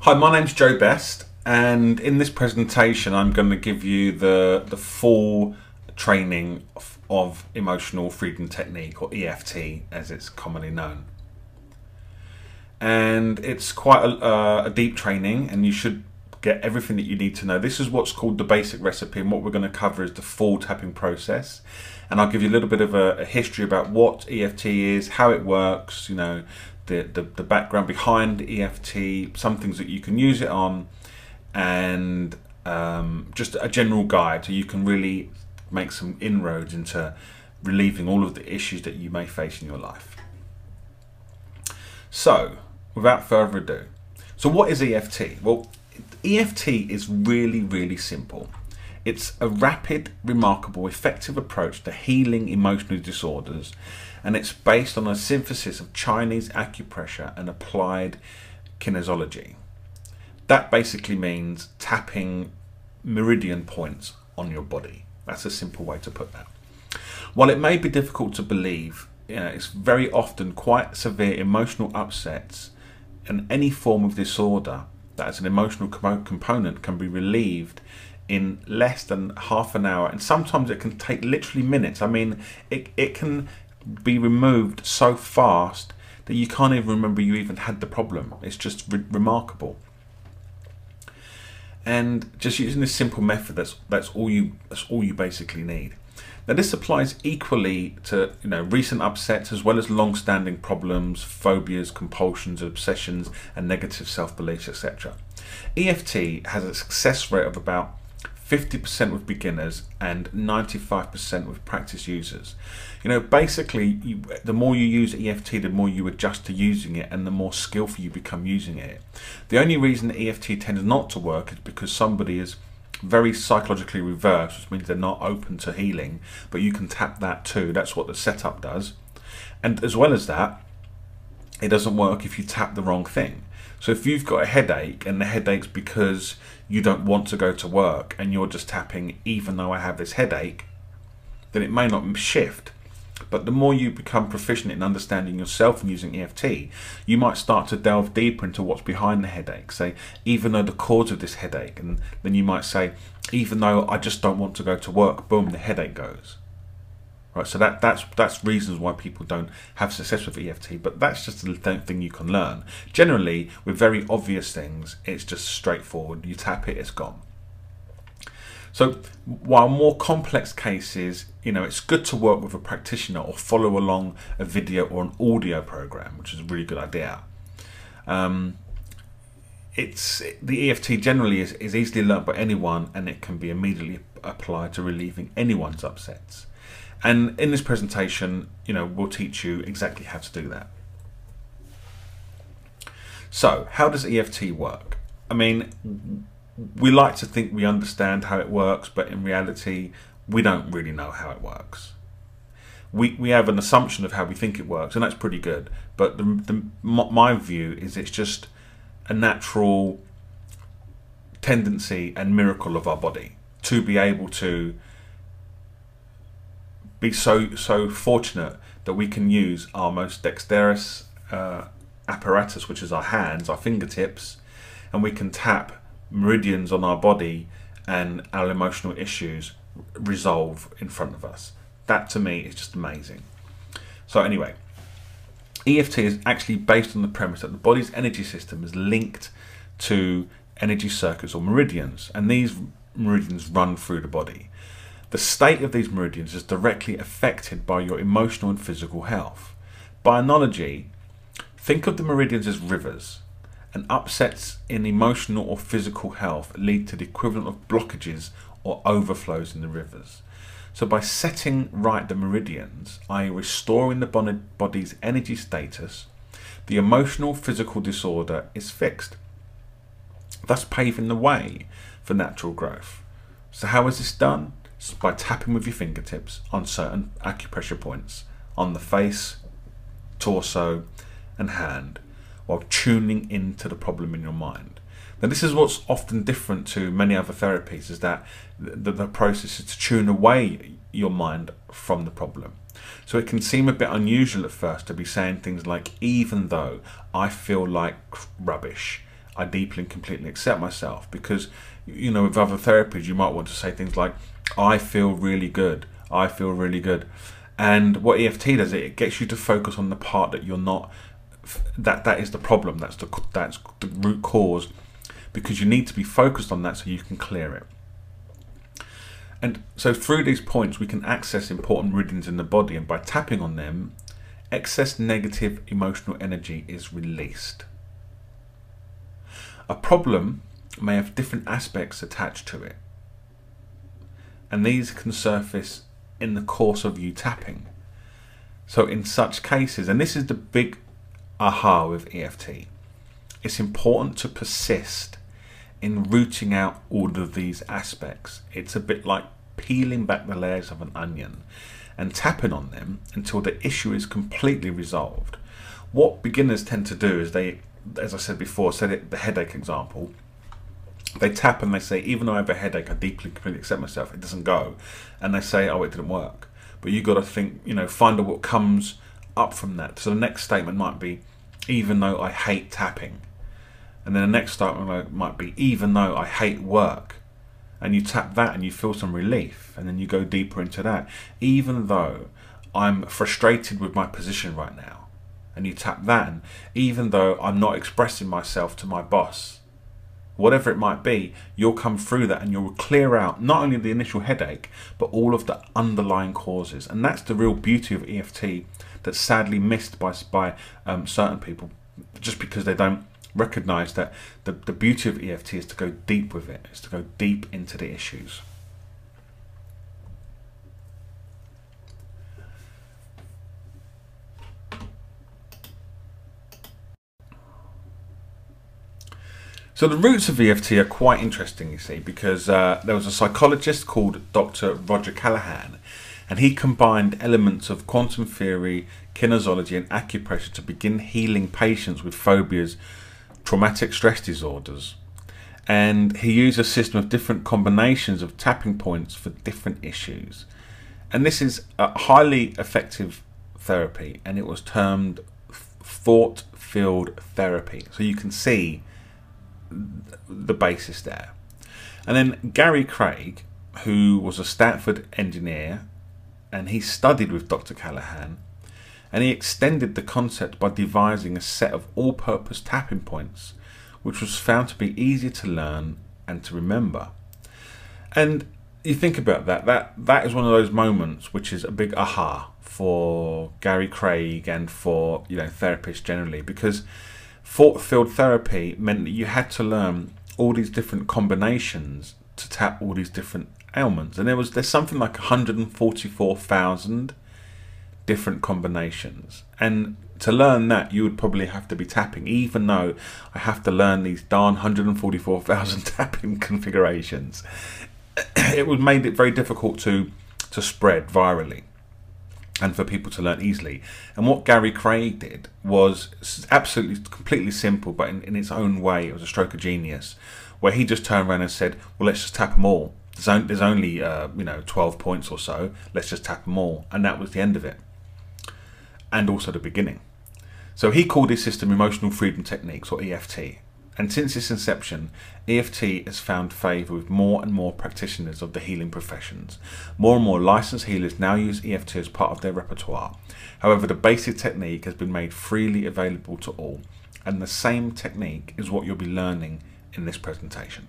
Hi, my name's Joe Best, and in this presentation I'm going to give you the full training of emotional freedom technique, or EFT as it's commonly known. And it's quite a deep training, and you should get everything that you need to know. This is what's called the basic recipe, and what we're going to cover is the full tapping process. And I'll give you a little bit of a history about what EFT is, how it works, you know, the background behind EFT, some things that you can use it on, and just a general guide so you can really make some inroads into relieving all of the issues that you may face in your life. So, without further ado, so what is EFT? Well, EFT is really simple. It's a rapid, remarkable, effective approach to healing emotional disorders, and it's based on a synthesis of Chinese acupressure and applied kinesiology. That basically means tapping meridian points on your body. That's a simple way to put that. While it may be difficult to believe, it's very often quite severe emotional upsets, and any form of disorder that has an emotional component can be relieved in less than half an hour, and sometimes it can take literally minutes. I mean, it can be removed so fast that you can't even remember you even had the problem. It's just remarkable. And just using this simple method, that's all you basically need. Now, this applies equally to recent upsets as well as long-standing problems, phobias, compulsions, obsessions, and negative self-beliefs, etc. EFT has a success rate of about 50% with beginners and 95% with practice users. Basically, the more you use EFT, the more you adjust to using it, and the more skillful you become using it. The only reason EFT tends not to work is because somebody is very psychologically reversed, which means they're not open to healing, but you can tap that too. That's what the setup does. And as well as that, it doesn't work if you tap the wrong thing. So if you've got a headache, and the headache's because you don't want to go to work, and you're just tapping even though I have this headache, then it may not shift. But the more you become proficient in understanding yourself and using EFT, you might start to delve deeper into what's behind the headache. Say, even though the cause of this headache, and then you might say, even though I just don't want to go to work, boom, the headache goes. Right, so that's reasons why people don't have success with EFT, but that's just a thing you can learn. Generally, with very obvious things, it's just straightforward. You tap it, it's gone. So while more complex cases, it's good to work with a practitioner or follow along a video or an audio program, which is a really good idea. The EFT generally is easily learnt by anyone, and it can be immediately applied to relieving anyone's upsets. And in this presentation, we'll teach you exactly how to do that. So, how does EFT work? I mean, we like to think we understand how it works, but in reality, we don't really know how it works. We have an assumption of how we think it works, and that's pretty good. But my view is it's just a natural tendency and miracle of our body to be able to be so fortunate that we can use our most dexterous apparatus, which is our hands, our fingertips, and we can tap meridians on our body, and our emotional issues resolve in front of us. That to me is just amazing. So anyway, EFT is actually based on the premise that the body's energy system is linked to energy circuits or meridians, and these meridians run through the body. The state of these meridians is directly affected by your emotional and physical health. By analogy, think of the meridians as rivers, and upsets in emotional or physical health lead to the equivalent of blockages or overflows in the rivers. So by setting right the meridians, i.e. restoring the body's energy status, the emotional physical disorder is fixed, thus paving the way for natural growth. So how is this done? It's by tapping with your fingertips on certain acupressure points on the face, torso and hand, while tuning into the problem in your mind. Now, this is what's often different to many other therapies, is that the process is to tune away your mind from the problem. So it can seem a bit unusual at first to be saying things like, even though I feel like rubbish, I deeply and completely accept myself. Because, you know, with other therapies, you might want to say things like, I feel really good. I feel really good. And what EFT does, it gets you to focus on the part that you're not, that is the problem, that's the root cause, because you need to be focused on that so you can clear it. And so through these points, we can access important meridians in the body, and by tapping on them, excess negative emotional energy is released. A problem may have different aspects attached to it, and these can surface in the course of you tapping. So in such cases, and this is the big aha with EFT, it's important to persist in rooting out all of these aspects. It's a bit like peeling back the layers of an onion and tapping on them until the issue is completely resolved. What beginners tend to do is they, as I said before, the headache example, they tap and they say, even though I have a headache, I deeply, completely accept myself, it doesn't go. And they say, oh, it didn't work. But you've got to think, you know, find out what comes up from that. So the next statement might be, even though I hate tapping. And then the next statement might be, even though I hate work. And you tap that and you feel some relief. And then you go deeper into that. Even though I'm frustrated with my position right now. And you tap that. And even though I'm not expressing myself to my boss. Whatever it might be, you'll come through that and you'll clear out not only the initial headache, but all of the underlying causes. And that's the real beauty of EFT that's sadly missed by certain people, just because they don't recognize that the beauty of EFT is to go deep with it, is to go deep into the issues. So the roots of EFT are quite interesting, you see, because there was a psychologist called Dr. Roger Callahan, and he combined elements of quantum theory, kinesiology and acupressure to begin healing patients with phobias, traumatic stress disorders. And he used a system of different combinations of tapping points for different issues. And this is a highly effective therapy, and it was termed thought-field therapy. So you can see the basis there. And then Gary Craig, who was a Stanford engineer, and he studied with Dr. Callahan, and he extended the concept by devising a set of all-purpose tapping points, which was found to be easier to learn and to remember. And you think about that is one of those moments which is a big aha for Gary Craig and for, you know, therapists generally, because thought-field therapy meant that you had to learn all these different combinations to tap all these different ailments, and there's something like 144,000 different combinations, and to learn that you would probably have to be tapping, even though I have to learn these darn 144,000 tapping configurations. It was made it very difficult to spread virally and for people to learn easily. And what Gary Craig did was absolutely completely simple, but in its own way it was a stroke of genius, where he just turned around and said, well, let's just tap them all. There's only 12 points or so, let's just tap them all. And that was the end of it, and also the beginning. So he called his system Emotional Freedom Techniques, or EFT. And since its inception, EFT has found favour with more and more practitioners of the healing professions. More and more licensed healers now use EFT as part of their repertoire. However, the basic technique has been made freely available to all, and the same technique is what you'll be learning in this presentation.